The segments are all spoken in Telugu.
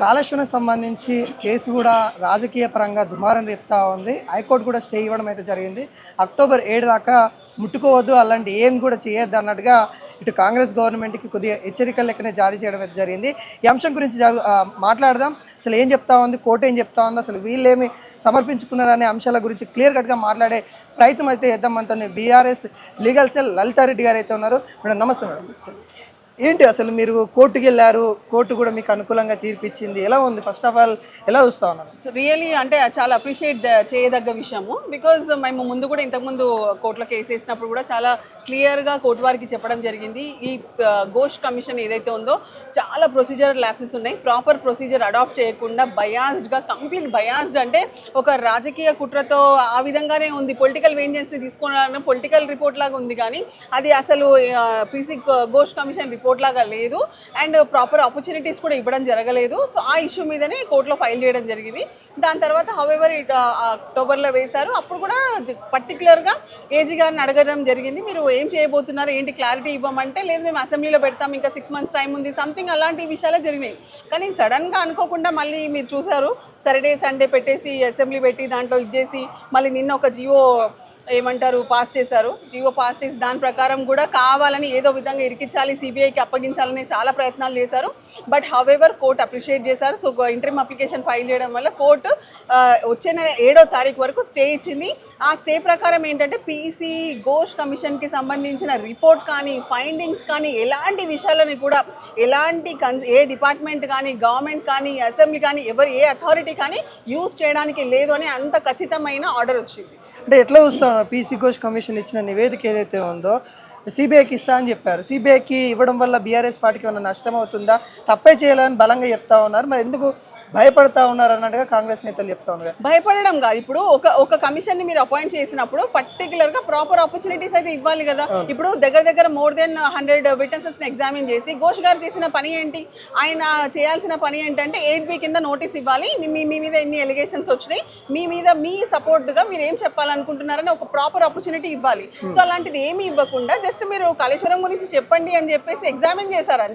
కాళేశ్వరం సంబంధించి కేసు కూడా రాజకీయ పరంగా దుమారం రేపుతా ఉంది. హైకోర్టు కూడా స్టే ఇవ్వడం అయితే జరిగింది. అక్టోబర్ 7 దాకా ముట్టుకోవద్దు, అలాంటి ఏం కూడా చేయొద్దు అన్నట్టుగా ఇటు కాంగ్రెస్ గవర్నమెంట్కి కొద్దిగా హెచ్చరికలు లెక్కనే జారీ చేయడం అయితే జరిగింది. ఈ అంశం గురించి మాట్లాడదాం. అసలు ఏం చెప్తా ఉంది, కోర్టు ఏం చెప్తా ఉంది, అసలు వీళ్ళేమి సమర్పించుకున్నారనే అంశాల గురించి క్లియర్ కట్గా మాట్లాడే ప్రయత్నం అయితే చేద్దాం. మనతో బీఆర్ఎస్ లీగల్ సెల్ లలితారెడ్డి గారు అయితే ఉన్నారు. మేడం నమస్తే. మేడం ఏంటి అసలు మీరు కోర్టుకి వెళ్ళారు, కోర్టు కూడా మీకు అనుకూలంగా తీర్పిచ్చింది, ఎలా ఉంది? ఫస్ట్ ఆఫ్ ఆల్ ఎలా చూస్తా ఉన్నారు? సో రియలీ అంటే చాలా అప్రిషియేట్ చేయదగ్గ విషయము. బికాజ్ మేము ముందు కూడా ఇంతకుముందు కోర్టులో కేసు వేసినప్పుడు కూడా చాలా క్లియర్గా కోర్టు వారికి చెప్పడం జరిగింది. ఈ ఘోష్ కమిషన్ ఏదైతే ఉందో చాలా ప్రొసీజర్ ల్యాప్సెస్ ఉన్నాయి. ప్రాపర్ ప్రొసీజర్ అడాప్ట్ చేయకుండా బయాస్డ్గా, కంప్లీట్ బయాస్డ్ అంటే ఒక రాజకీయ కుట్రతో ఆ విధంగానే ఉంది. పొలిటికల్ వేంజెన్స్ని తీసుకోవడానికి పొలిటికల్ రిపోర్ట్ లాగా ఉంది, కానీ అది అసలు పీసీ ఘోష్ కమిషన్ రిపోర్ట్ లాగా లేదు. అండ్ ప్రాపర్ ఆపర్చునిటీస్ కూడా ఇవ్వడం జరగలేదు. సో ఆ ఇష్యూ మీదనే కోర్టులో ఫైల్ చేయడం జరిగింది. దాని తర్వాత హౌఎవర్ అక్టోబర్లో వేశారు. అప్పుడు కూడా పర్టికులర్గా ఏజీ గారిని అడగడం జరిగింది, మీరు ఏం చేయబోతున్నారు, ఏంటి క్లారిటీ ఇవ్వమంటే, లేదు మేము అసెంబ్లీలో పెడతాం, ఇంకా 6 months టైం ఉంది, సంథింగ్ అలాంటి విషయాలే జరిగినాయి. కానీ సడన్గా అనుకోకుండా మళ్ళీ మీరు చూసారు, సాటర్డే సండే పెట్టేసి అసెంబ్లీ పెట్టి దాంట్లో ఇచ్చేసి మళ్ళీ నిన్న ఒక జియో పాస్ చేశారు. జియో పాస్ చేసి దాని ప్రకారం కూడా కావాలని ఏదో విధంగా ఇరికించాలి, సిబిఐకి అప్పగించాలని చాలా ప్రయత్నాలు చేశారు. బట్ హౌఎవర్ కోర్టు అప్రిషియేట్ చేశారు. సో ఇంటరిమ్ అప్లికేషన్ ఫైల్ చేయడం వల్ల కోర్టు వచ్చే నెల 7వ తారీఖు వరకు స్టే ఇచ్చింది. ఆ స్టే ప్రకారం ఏంటంటే పీసీ ఘోష్ కమిషన్కి సంబంధించిన రిపోర్ట్ కానీ, ఫైండింగ్స్ కానీ, ఎలాంటి విషయాలని కూడా ఎలాంటి ఏ డిపార్ట్మెంట్ కానీ, గవర్నమెంట్ కానీ, అసెంబ్లీ కానీ, ఏ అథారిటీ కానీ యూజ్ చేయడానికి లేదు అని అంత ఖచ్చితమైన ఆర్డర్ వచ్చింది. అంటే ఎట్లా చూస్తాను, పీసీ ఘోష్ కమిషన్ ఇచ్చిన నివేదిక ఏదైతే ఉందో సిబిఐకి ఇస్తా అని చెప్పారు. సిబిఐకి ఇవ్వడం వల్ల బీఆర్ఎస్ పార్టీకి ఏమైనా నష్టం అవుతుందా? తప్పే చేయాలని బలంగా చెప్తా ఉన్నారు. మరి ఎందుకు భయపడతా ఉన్నారు అన్నట్టుగా కాంగ్రెస్ నేతలు చెప్తా ఉన్నారు. భయపడడం కాదు, ఇప్పుడు ఒక కమిషన్ని మీరు అపాయింట్ చేసినప్పుడు పర్టికులర్గా ప్రాపర్ ఆపర్చునిటీస్ అయితే ఇవ్వాలి కదా. ఇప్పుడు దగ్గర మోర్ దెన్ 100 విట్నెసెస్ని ఎగ్జామిన్ చేసి ఘోష్ గారు చేసిన పని ఏంటి, ఆయన చేయాల్సిన పని ఏంటంటే 8B కింద నోటీస్ ఇవ్వాలి, మీ మీద ఎన్ని ఎలిగేషన్స్ వచ్చినాయి, మీ మీద మీ సపోర్ట్గా మీరు ఏం చెప్పాలనుకుంటున్నారని ఒక ప్రాపర్ ఆపర్చునిటీ ఇవ్వాలి. సో అలాంటిది ఏమీ ఇవ్వకుండా జస్ట్ మీరు కాళేశ్వరం గురించి చెప్పండి అని చెప్పేసి ఎగ్జామిన్ చేశారు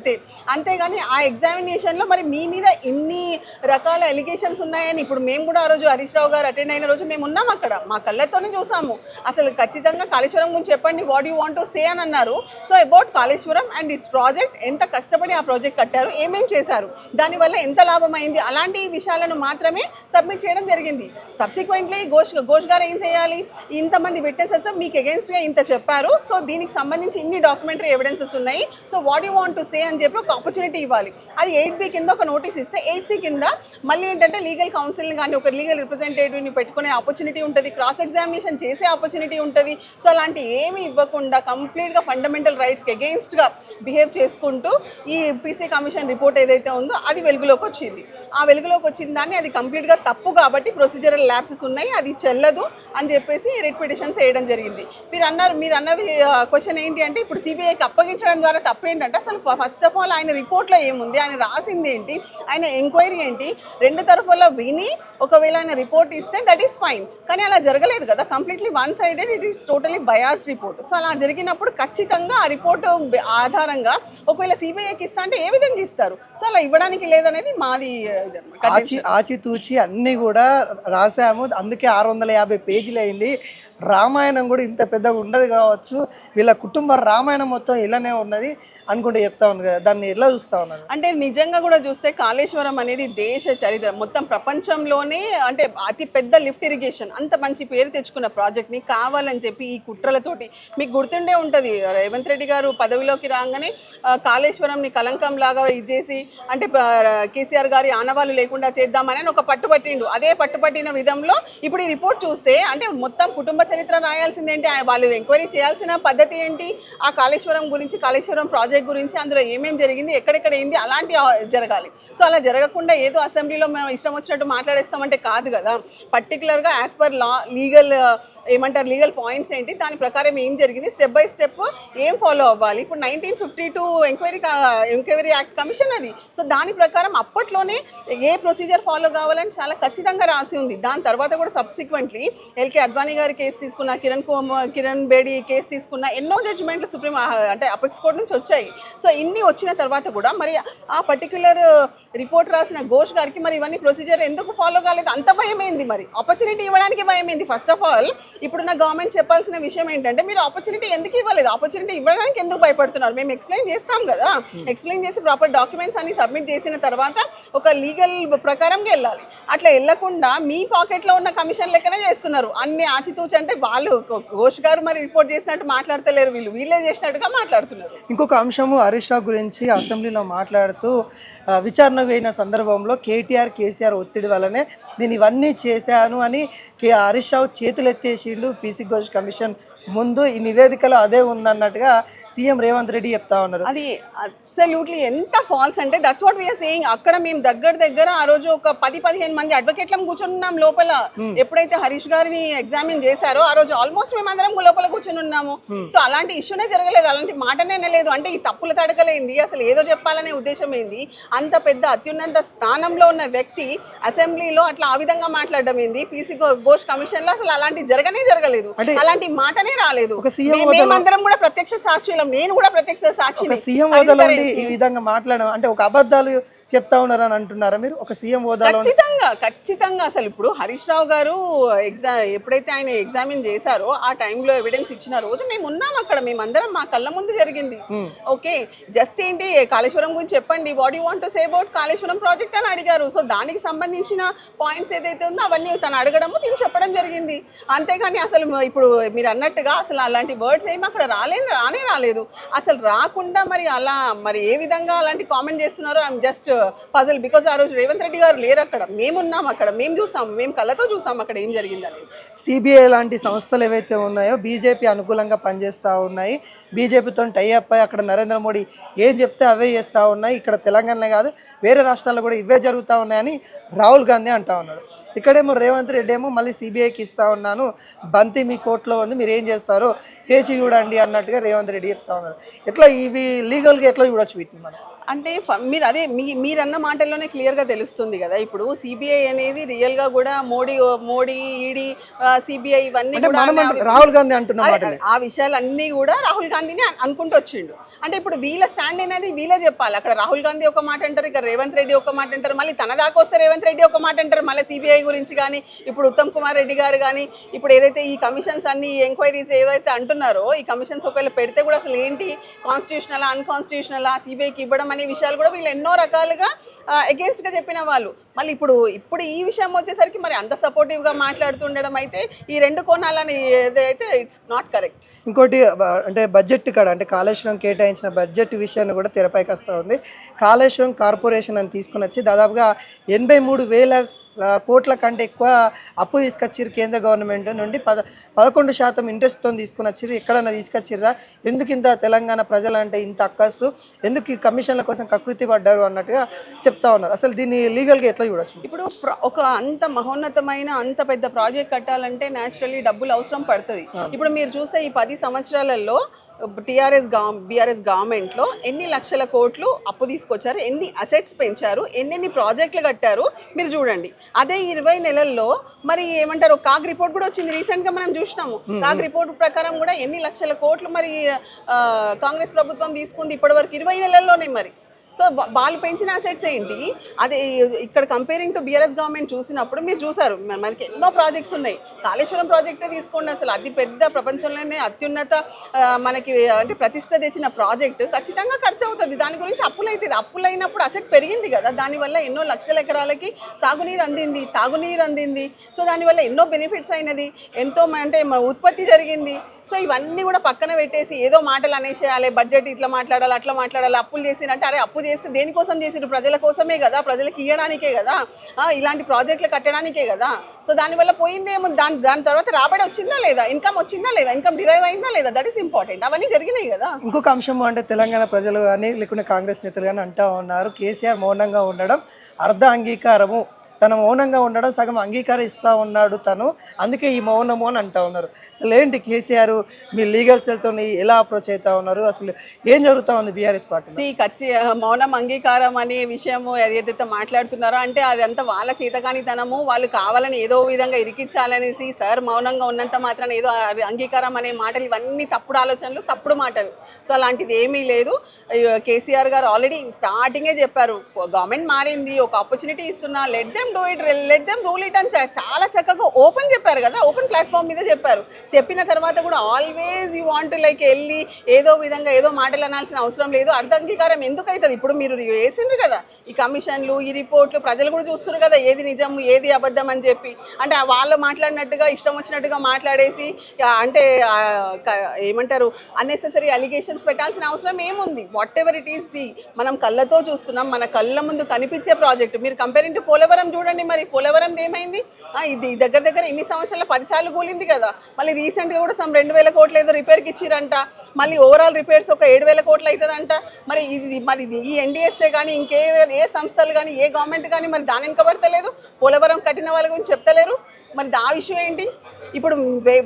అంతేగాని ఆ ఎగ్జామినేషన్లో మరి మీ మీద ఇన్ని రకాల ఎలిగేషన్స్ ఉన్నాయని, ఇప్పుడు మేము కూడా ఆ రోజు హరీష్ రావు గారు అటెండ్ అయిన రోజు మేము ఉన్నాం అక్కడ, మా కళ్ళతోనే చూసాము. అసలు ఖచ్చితంగా కాళేశ్వరం గురించి చెప్పండి, what you want to say అని అన్నారు. So about Kaleshwaram and it's project, ఎంత కష్టపడి ఆ ప్రాజెక్ట్ కట్టారు, ఏమేం చేశారు, దానివల్ల ఎంత లాభం అయింది, అలాంటి విషయాలను మాత్రమే సబ్మిట్ చేయడం జరిగింది. సబ్సిక్వెంట్లీ ఘోష్ గారు ఏం చేయాలి, ఇంతమంది విట్నెసెస్ మీకు అగేన్స్ట్గా ఇంత చెప్పారు, సో దీనికి సంబంధించి ఇన్ని డాక్యుమెంటరీ ఎవిడెన్సెస్ ఉన్నాయి, so what you want to say అని చెప్పి ఒక ఆపర్చునిటీ ఇవ్వాలి. అది 8B కింద ఒక నోటీస్ ఇస్తే 8C కింద మళ్ళీ ఏంటంటే లీగల్ కౌన్సిల్ని కానీ ఒక లీగల్ రిప్రజెంటేటివ్ని పెట్టుకునే ఆపర్చునిటీ ఉంటుంది, క్రాస్ ఎగ్జామినేషన్ చేసే ఆపర్చునిటీ ఉంటుంది. సో అలాంటి ఏమీ ఇవ్వకుండా కంప్లీట్గా ఫండమెంటల్ రైట్స్కి అగెయిన్స్ట్గా బిహేవ్ చేసుకుంటూ ఈ పీసీ కమిషన్ రిపోర్ట్ ఏదైతే ఉందో అది వెలుగులోకి వచ్చింది. ఆ వెలుగులోకి వచ్చిన దాన్ని అది కంప్లీట్గా తప్పు కాబట్టి ప్రొసీజరల్ ల్యాప్సెస్ ఉన్నాయి, అది చెల్లదు అని చెప్పేసి రిట్ పిటిషన్స్ వేయడం జరిగింది. మీరు అన్న క్వశ్చన్ ఏంటి అంటే, ఇప్పుడు సిబిఐకి అప్పగించడం ద్వారా తప్పు ఏంటంటే, అసలు ఫస్ట్ ఆఫ్ ఆల్ ఆయన రిపోర్ట్లో ఏముంది, ఆయన రాసింది ఏంటి, ఆయన ఎంక్వైరీ ఏంటి, రెండు తరఫుల్లో విని ఒకవేళ ఆయన రిపోర్ట్ ఇస్తే దట్ ఈస్ ఫైన్. కానీ అలా జరగలేదు కదా, completely one sided, it is totally biased report. So అలా జరిగినప్పుడు ఖచ్చితంగా ఆ రిపోర్ట్ ఆధారంగా ఒకవేళ సిబిఐకి ఇస్తా అంటే ఏ విధంగా ఇస్తారు? సో అలా ఇవ్వడానికి లేదనేది మాది. ఆచితూచి అన్నీ కూడా రాసాము, అందుకే 650 పేజీలు అయింది. రామాయణం కూడా ఇంత పెద్దగా ఉండదు కావచ్చు, వీళ్ళ కుటుంబ రామాయణం మొత్తం ఇలానే ఉన్నది అనుకుంటే చెప్తా ఉన్నారు కదా, దాన్ని ఎలా చూస్తా ఉన్నారు? అంటే నిజంగా కూడా చూస్తే కాళేశ్వరం అనేది దేశ చరిత్ర, మొత్తం ప్రపంచంలోనే అంటే అతి పెద్ద లిఫ్ట్ ఇరిగేషన్, అంత మంచి పేరు తెచ్చుకున్న ప్రాజెక్ట్ని కావాలని చెప్పి ఈ కుట్రలతోటి, మీకు గుర్తుండే ఉంటుంది రేవంత్ రెడ్డి గారు పదవిలోకి రాగానే కాళేశ్వరంని కలంకం లాగా ఇచ్చేసి, అంటే కేసీఆర్ గారి ఆనవాళ్ళు లేకుండా చేద్దామని ఒక పట్టుపట్టిండు. అదే పట్టుపట్టిన విధంలో ఇప్పుడు ఈ రిపోర్ట్ చూస్తే అంటే మొత్తం కుటుంబ చరిత్ర రాయాల్సిందేంటి, వాళ్ళు ఎంక్వైరీ చేయాల్సిన పద్ధతి ఏంటి, ఆ కాళేశ్వరం గురించి, కాళేశ్వరం ప్రాజెక్ట్ గురించి, అందులో ఏమేమి జరిగింది, ఎక్కడెక్కడ ఏంది, అలాంటి జరగాలి. సో అలా జరగకుండా ఏదో అసెంబ్లీలో మేము ఇష్టం వచ్చినట్టు మాట్లాడేస్తామంటే కాదు కదా. పర్టికులర్గా as per law legal points ఏంటి, దాని ప్రకారం ఏం జరిగింది, స్టెప్ బై స్టెప్ ఏం ఫాలో అవ్వాలి. ఇప్పుడు 1952 ఎంక్వైరీ యాక్ట్ కమిషన్ అది. సో దాని ప్రకారం అప్పట్లోనే ఏ ప్రొసీజర్ ఫాలో కావాలని చాలా ఖచ్చితంగా రాసి ఉంది. దాని తర్వాత కూడా సబ్సిక్వెంట్లీ ఎల్కే అద్వానీ గారి కేసు తీసుకున్న, కిరణ్ బేడి కేసు తీసుకున్న, ఎన్నో జడ్జిమెంట్లు సుప్రీం అంటే అపెక్స్ కోర్ట్ నుంచి వచ్చాయి. వచ్చాయి. సో ఇన్ని వచ్చిన తర్వాత కూడా మరి ఆ పర్టిక్యులర్ రిపోర్ట్ రాసిన ఘోష్ గారికి మరి ఇవన్నీ ప్రొసీజర్ ఎందుకు ఫాలో కాలేదు? అంత భయమైంది. మరి ఆపర్చునిటీ ఇవ్వడానికి భయమైంది. ఫస్ట్ ఆఫ్ ఆల్ ఇప్పుడున్న గవర్నమెంట్ చెప్పాల్సిన విషయం ఏంటంటే మీరు ఆపర్చునిటీ ఎందుకు ఇవ్వలేదు, ఆపర్చునిటీ ఇవ్వడానికి ఎందుకు భయపడుతున్నారు? మేము ఎక్స్ప్లెయిన్ చేస్తాం కదా, ఎక్స్ప్లెయిన్ చేసి ప్రాపర్ డాక్యుమెంట్స్ అన్ని సబ్మిట్ చేసిన తర్వాత ఒక లీగల్ ప్రకారంగా వెళ్ళాలి. అట్లా వెళ్ళకుండా మీ పాకెట్లో ఉన్న కమిషన్ లెక్కనే చేస్తున్నారు అన్ని ఆచితూచి. అంటే వాళ్ళు ఘోష్ గారు మరి రిపోర్ట్ చేసినట్టు మాట్లాడతలేరు, వీళ్ళే చేసినట్టుగా మాట్లాడుతున్నారు. ఇంకొక అంశము హరీష్ రావు గురించి అసెంబ్లీలో మాట్లాడుతూ విచారణకు అయిన సందర్భంలో కేసీఆర్ ఒత్తిడి వల్లనే నేను ఇవన్నీ చేశాను అని హరీష్ రావు చేతులు ఎత్తేసిండు. పీసీ ఘోష్ కమిషన్ ముందు ఈ నివేదికలో అదే ఉందన్నట్టుగా సీఎం రేవంత్ రెడ్డి చెప్తా ఉన్నారు. అది అబ్సల్యూట్లీ ఎంత ఫాల్స్ అంటే దట్స్ వాట్ వీఆర్ సేయింగ్. అక్కడ మేము దగ్గర ఆ రోజు ఒక 10-15 మంది అడ్వకేట్లను కూర్చొని లోపల. ఎప్పుడైతే హరీష్ గారిని ఎగ్జామిన్ చేశారో ఆ రోజు ఆల్మోస్ట్ మేమందరం లోపల కూర్చొని ఉన్నాము. సో అలాంటి ఇష్యూనే జరగలేదు, అలాంటి మాటనే లేదు. అంటే ఈ తప్పుల తడకలేంది, అసలు ఏదో చెప్పాలనే ఉద్దేశం ఏంది? అంత పెద్ద అత్యున్నత స్థానంలో ఉన్న వ్యక్తి అసెంబ్లీలో అట్లా ఆ విధంగా మాట్లాడడం ఏంది? పీసీ ఘోష్ కమిషన్ లో అసలు అలాంటి జరగలేదు, అలాంటి మాటనే రాలేదు. మేమందరం కూడా ప్రత్యక్ష సాక్షులం, నేను కూడా ప్రత్యక్ష సాక్షి. సీఎం హోదాలో ఈ విధంగా మాట్లాడడం అంటే ఒక అబద్ధాలు చెప్తా ఉన్నారని అంటున్నారా మీరు? ఒక సీఎం హోదాలో ఖచ్చితంగా అసలు ఇప్పుడు హరీష్ రావు గారు ఎప్పుడైతే ఆయన ఎగ్జామిన్ చేశారో ఆ టైంలో ఎవిడెన్స్ ఇచ్చిన రోజు మేము ఉన్నాం అక్కడ, మేమందరం మా కళ్ళ ముందు జరిగింది. ఓకే, జస్ట్ ఏంటి కాళేశ్వరం గురించి చెప్పండి, what you want to say about Kaleshwaram project అని అడిగారు. సో దానికి సంబంధించిన పాయింట్స్ ఏదైతే ఉందో అవన్నీ తను అడగడము తిని చెప్పడం జరిగింది. అంతేగాని అసలు ఇప్పుడు మీరు అన్నట్టుగా అసలు అలాంటి వర్డ్స్ ఏమి అక్కడ రాలేదు. అసలు రాకుండా మరి అలా మరి ఏ విధంగా అలాంటి కామెంట్ చేస్తున్నారో ఐఎమ్ జస్ట్ పజల్. బికాజ్ ఆ రోజు రేవంత్ రెడ్డి గారు లేరు అక్కడ, మేమున్నాం అక్కడ, మేము చూసాం, మేము కళ్ళతో చూసాం అక్కడ ఏం జరిగింది అనేది. సిబిఐ లాంటి సంస్థలు ఏవైతే ఉన్నాయో బీజేపీ అనుకూలంగా పనిచేస్తూ ఉన్నాయి, బీజేపీతో టైఅప్ అయ్యి అక్కడ నరేంద్ర మోడీ ఏం చెప్తే అవే చేస్తూ ఉన్నాయి. ఇక్కడ తెలంగాణలో కాదు వేరే రాష్ట్రాల్లో కూడా ఇవే జరుగుతూ ఉన్నాయని రాహుల్ గాంధీ అంటా ఉన్నాడు. ఇక్కడేమో రేవంత్ రెడ్డి ఏమో మళ్ళీ సిబిఐకి ఇస్తా ఉన్నాను, బంతి మీ కోర్టులో ఉంది, మీరు ఏం చేస్తారో చేసి చూడండి అన్నట్టుగా రేవంత్ రెడ్డి చెప్తా ఉన్నారు. ఎట్లా ఇవి లీగల్గా ఎట్లా చూడొచ్చు వీటిని మనం? అంటే మీరు అదే మీరన్న మాటల్లోనే క్లియర్గా తెలుస్తుంది కదా. ఇప్పుడు సిబిఐ అనేది రియల్గా కూడా మోడీ ఈడీ సిబిఐ ఇవన్నీ రాహుల్ గాంధీ అంటున్నారు. ఆ విషయాలన్నీ కూడా రాహుల్ గాంధీని అనుకుంటూ వచ్చిండు. అంటే ఇప్పుడు వీళ్ళ స్టాండ్ అనేది వీళ్ళే చెప్పాలి. అక్కడ రాహుల్ గాంధీ ఒక మాట అంటారు, ఇక్కడ రేవంత్ రెడ్డి ఒక మాట అంటారు, మళ్ళీ తన దాకా వస్తే రేవంత్ రెడ్డి ఒక మాట అంటారు, మళ్ళీ సిబిఐ గురించి కానీ ఇప్పుడు ఉత్తమ్ కుమార్ రెడ్డి గారు కానీ ఇప్పుడు ఏదైతే ఈ కమిషన్స్ అన్ని ఎంక్వైరీస్ ఏవైతే అంటున్నారో ఈ కమిషన్స్ ఒకవేళ పెడితే కూడా అసలు ఏంటి కాన్స్టిట్యూషనలా అన్కాన్స్టిట్యూషనలా సిబిఐకి ఇవ్వడం అనే విషయాలు కూడా వీళ్ళు ఎన్నో రకాలుగా అగేన్స్ట్గా చెప్పిన వాళ్ళు. మళ్ళీ ఇప్పుడు ఈ విషయం వచ్చేసరికి మరి అంత సపోర్టివ్గా మాట్లాడుతుండడం అయితే ఈ రెండు కోణాలని ఏదైతే ఇట్స్ నాట్ కరెక్ట్. ఇంకోటి అంటే బడ్జెట్ కాడ అంటే కాళేశ్వరం కేటాయించిన బడ్జెట్ విషయాన్ని కూడా తెరపైకి వస్తూ ఉంది. కాళేశ్వరం కార్పొరేషన్ అని తీసుకుని వచ్చి దాదాపుగా 83,000 కోట్ల కంటే ఎక్కువ అప్పు తీసుకొచ్చిర్రు కేంద్ర గవర్నమెంట్ నుండి. 11% ఇంట్రెస్ట్తో తీసుకుని వచ్చిర్రు. ఎక్కడన్నా తీసుకొచ్చిర్రా? ఎందుకు ఇంత తెలంగాణ ప్రజలంటే ఇంత అక్కసు, ఎందుకు ఈ కమిషన్ల కోసం కకృతి పడ్డారు అన్నట్టుగా చెప్తా ఉన్నారు. అసలు దీన్ని లీగల్గా ఎట్లా చూడొచ్చు? ఇప్పుడు ఒక అంత మహోన్నతమైన అంత పెద్ద ప్రాజెక్ట్ కట్టాలంటే న్యాచురల్లీ డబ్బులు అవసరం పడుతుంది. ఇప్పుడు మీరు చూస్తే ఈ 10 సంవత్సరాలలో బీఆర్ఎస్ గవర్నమెంట్లో ఎన్ని లక్షల కోట్లు అప్పు తీసుకొచ్చారు, ఎన్ని అసెట్స్ పెంచారు, ఎన్ని ప్రాజెక్టులు కట్టారు మీరు చూడండి. అదే 20 నెలల్లో మరి ఏమంటారు కాగ్ రిపోర్ట్ కూడా వచ్చింది రీసెంట్గా మనం చూసినాము. కాగ్ రిపోర్ట్ ప్రకారం కూడా ఎన్ని లక్షల కోట్లు మరి కాంగ్రెస్ ప్రభుత్వం తీసుకుంది ఇప్పటివరకు 20 నెలల్లోనే. మరి సో వాళ్ళు పెంచిన అసెట్స్ ఏంటి? అదే ఇక్కడ కంపేరింగ్ టు బీఆర్ఎస్ గవర్నమెంట్ చూసినప్పుడు మీరు చూసారు మనకి ఎన్నో ప్రాజెక్ట్స్ ఉన్నాయి. కాళేశ్వరం ప్రాజెక్టే తీసుకోండి, అసలు అతి పెద్ద ప్రపంచంలోనే అత్యున్నత మనకి అంటే ప్రతిష్ట తెచ్చిన ప్రాజెక్ట్ ఖచ్చితంగా ఖర్చు అవుతుంది. దాని గురించి అప్పులు అవుతుంది. అప్పులు అయినప్పుడు అసెట్ పెరిగింది కదా, దానివల్ల ఎన్నో లక్షల ఎకరాలకి సాగునీరు అందింది, తాగునీరు అందింది. సో దానివల్ల ఎన్నో బెనిఫిట్స్ అయినది, ఎంతో అంటే ఉత్పత్తి జరిగింది. సో ఇవన్నీ కూడా పక్కన పెట్టేసి ఏదో మాటలు అనేసేయాలి, బడ్జెట్ ఇట్లా మాట్లాడాలి అట్లా మాట్లాడాలి, అప్పులు చేసినట్టు. అరే అప్పు చేస్తే దేనికోసం చేసిరు? ప్రజల కోసమే కదా, ప్రజలకు ఇవ్వడానికే కదా, ఇలాంటి ప్రాజెక్టులు కట్టడానికే కదా. సో దానివల్ల పోయిందేమో, దాని తర్వాత రాబడి వచ్చిందా లేదా, ఇన్కమ్ వచ్చిందా లేదా, ఇన్కమ్ డిరైవ్ అయిందా లేదా, దట్ ఈస్ ఇంపార్టెంట్. అవన్నీ జరిగినాయి కదా. ఇంకొక అంశం అంటే తెలంగాణ ప్రజలు కానీ లేకుంటే కాంగ్రెస్ నేతలు కానీ అంటూ ఉన్నారు కేసీఆర్ మౌనంగా ఉండడం అర్ధ అంగీకారము, తన మౌనంగా ఉండడం సగం అంగీకరిస్తూ ఉన్నాడు తను, అందుకే ఈ మౌనము అని అంటూ ఉన్నారు. అసలు ఏంటి కేసీఆర్ మీ లీగల్ సెల్తో ఎలా అప్రోచ్ అవుతా ఉన్నారు, అసలు ఏం జరుగుతూ ఉంది బీఆర్ఎస్ పార్టీ? మౌనం అంగీకారం అనే విషయము ఏదైతే మాట్లాడుతున్నారో అంటే అదంతా వాళ్ళ చేతకానితనము, వాళ్ళు కావాలని ఏదో విధంగా ఇరికించాలనేసి సార్ మౌనంగా ఉన్నంత మాత్రాన ఏదో అంగీకారం అనే మాటలు ఇవన్నీ తప్పుడు ఆలోచనలు, తప్పుడు మాటలు. సో అలాంటిది ఏమీ లేదు. కేసీఆర్ గారు ఆల్రెడీ స్టార్టింగే చెప్పారు, గవర్నమెంట్ మారింది, ఒక ఆపర్చునిటీ ఇస్తున్నా, let them do it, let them rule it అని చాలా చక్కగా ఓపెన్ చెప్పారు కదా, ఓపెన్ ప్లాట్ఫామ్ మీద చెప్పారు. చెప్పిన తర్వాత కూడా ఆల్వేస్ యూ వాంట్ లైక్ వెళ్ళి ఏదో విధంగా ఏదో మాటలు అనాల్సిన అవసరం లేదు. అర్ధంగీకారం ఎందుకు అవుతుంది? ఇప్పుడు మీరు వేసిండ్రు కదా ఈ కమిషన్లు, ఈ రిపోర్ట్లు, ప్రజలు కూడా చూస్తున్నారు కదా ఏది నిజం ఏది అబద్ధం అని చెప్పి. అంటే వాళ్ళు మాట్లాడినట్టుగా ఇష్టం వచ్చినట్టుగా మాట్లాడేసి అంటే ఏమంటారు అన్నెసెసరీ అలిగేషన్స్ పెట్టాల్సిన అవసరం ఏముంది? వాట్ ఎవర్ ఇట్ ఈస్, మనం కళ్ళతో చూస్తున్నాం, మన కళ్ళ ముందు కనిపించే ప్రాజెక్టు. మీరు కంపేరింగ్ టు పోలవరం చూడండి, మరి పోలవరం ఏమైంది? ఇది దగ్గర దగ్గర ఇన్ని సంవత్సరాల 10 సార్లు కూలింది కదా. మళ్ళీ రీసెంట్గా కూడా 2,000 కోట్లు ఏదో రిపేర్కి ఇచ్చిరంట. మళ్ళీ ఓవరాల్ రిపేర్స్ ఒక 7,000 కోట్లు అవుతుందంట. మరి ఈ ఎన్డీఎస్ఏ కానీ ఏ సంస్థలు కానీ ఏ గవర్నమెంట్ కానీ మరి దాని వెనుకబడతలేదు, పోలవరం కట్టిన వాళ్ళ గురించి చెప్తలేరు. మరి ఆ విషయం ఏంటి? ఇప్పుడు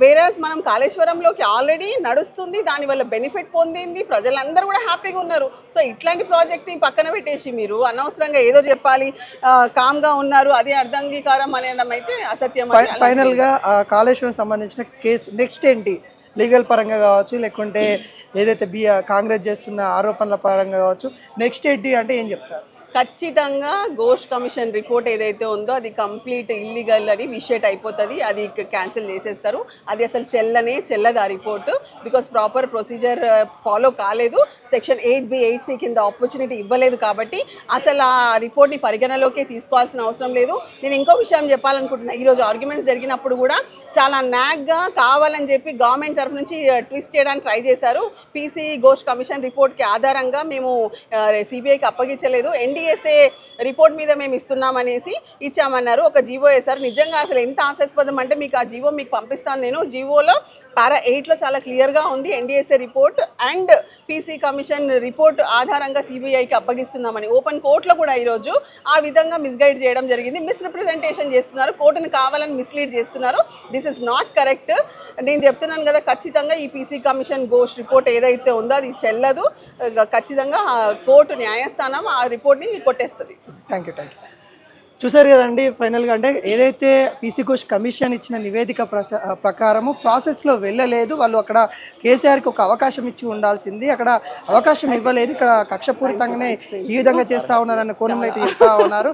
వేరే మనం కాళేశ్వరంలోకి ఆల్రెడీ నడుస్తుంది, దానివల్ల బెనిఫిట్ పొందింది, ప్రజలందరూ కూడా హ్యాపీగా ఉన్నారు. సో ఇట్లాంటి ప్రాజెక్ట్ని పక్కన పెట్టేసి మీరు అనవసరంగా ఏదో చెప్పాలి, కామ్గా ఉన్నారు, అది అర్ధంగీకారం అనడం అయితే అసత్యం. ఫైనల్గా కాళేశ్వరం సంబంధించిన కేసు నెక్స్ట్ ఏంటి? లీగల్ పరంగా కావచ్చు, లేకుంటే ఏదైతే కాంగ్రెస్ చేస్తున్న ఆరోపణల పరంగా కావచ్చు, నెక్స్ట్ ఏంటి అంటే ఏం చెప్తారు? ఖచ్చితంగా ఘోష్ కమిషన్ రిపోర్ట్ ఏదైతే ఉందో అది కంప్లీట్ ఇల్లీగల్ అని విషేట్ అయిపోతుంది, అది క్యాన్సిల్ చేసేస్తారు. అది అసలు చెల్లదు ఆ report, because proper procedure follow కాలేదు. సెక్షన్ 8B 8C కింద ఆపర్చునిటీ ఇవ్వలేదు కాబట్టి అసలు ఆ రిపోర్ట్ని పరిగణలోకి తీసుకోవాల్సిన అవసరం లేదు. నేను ఇంకో విషయం చెప్పాలనుకుంటున్నా, ఈరోజు ఆర్గ్యుమెంట్స్ జరిగినప్పుడు కూడా చాలా నాగ్గా కావాలని చెప్పి గవర్నమెంట్ తరఫు నుంచి ట్విస్ట్ చేయడానికి ట్రై చేశారు. పీసీ ఘోష్ కమిషన్ రిపోర్ట్కి ఆధారంగా మేము సిబిఐకి అప్పగించలేదు, ఎన్డీఎస్ఏ రిపోర్ట్ మీద మేము ఇస్తున్నామనేసి ఇచ్చామన్నారు. ఒక జీవో వేశారు. నిజంగా అసలు ఎంత ఆశాస్పదం అంటే మీకు ఆ జీవో మీకు పంపిస్తాను నేను. జీవోలో పారా 8లో చాలా క్లియర్గా ఉంది NDSA report and PC commission report ఆధారంగా సిబిఐకి అప్పగిస్తున్నామని. ఓపెన్ కోర్టులో కూడా ఈరోజు ఆ విధంగా మిస్గైడ్ చేయడం జరిగింది, మిస్రిప్రజెంటేషన్ చేస్తున్నారు, కోర్టును కావాలని మిస్లీడ్ చేస్తున్నారు. This is not correct. నేను చెప్తున్నాను కదా, ఖచ్చితంగా ఈ పీసీ కమిషన్ ఘోష్ రిపోర్ట్ ఏదైతే ఉందో అది చెల్లదు. ఖచ్చితంగా కోర్టు న్యాయస్థానం ఆ రిపోర్ట్ని కొట్టేస్తుంది. Thank you. చూసారు కదండి, ఫైనల్గా అంటే ఏదైతే పీసీ ఘోష్ కమిషన్ ఇచ్చిన నివేదిక ప్రకారము ప్రాసెస్లో వెళ్ళలేదు. వాళ్ళు అక్కడ కేసీఆర్కి ఒక అవకాశం ఇచ్చి ఉండాల్సింది, అక్కడ అవకాశం ఇవ్వలేదు. ఇక్కడ కక్షపూరితంగానే ఈ విధంగా చేస్తూ ఉన్నారన్న కోణంలో అయితే చెప్తా ఉన్నారు.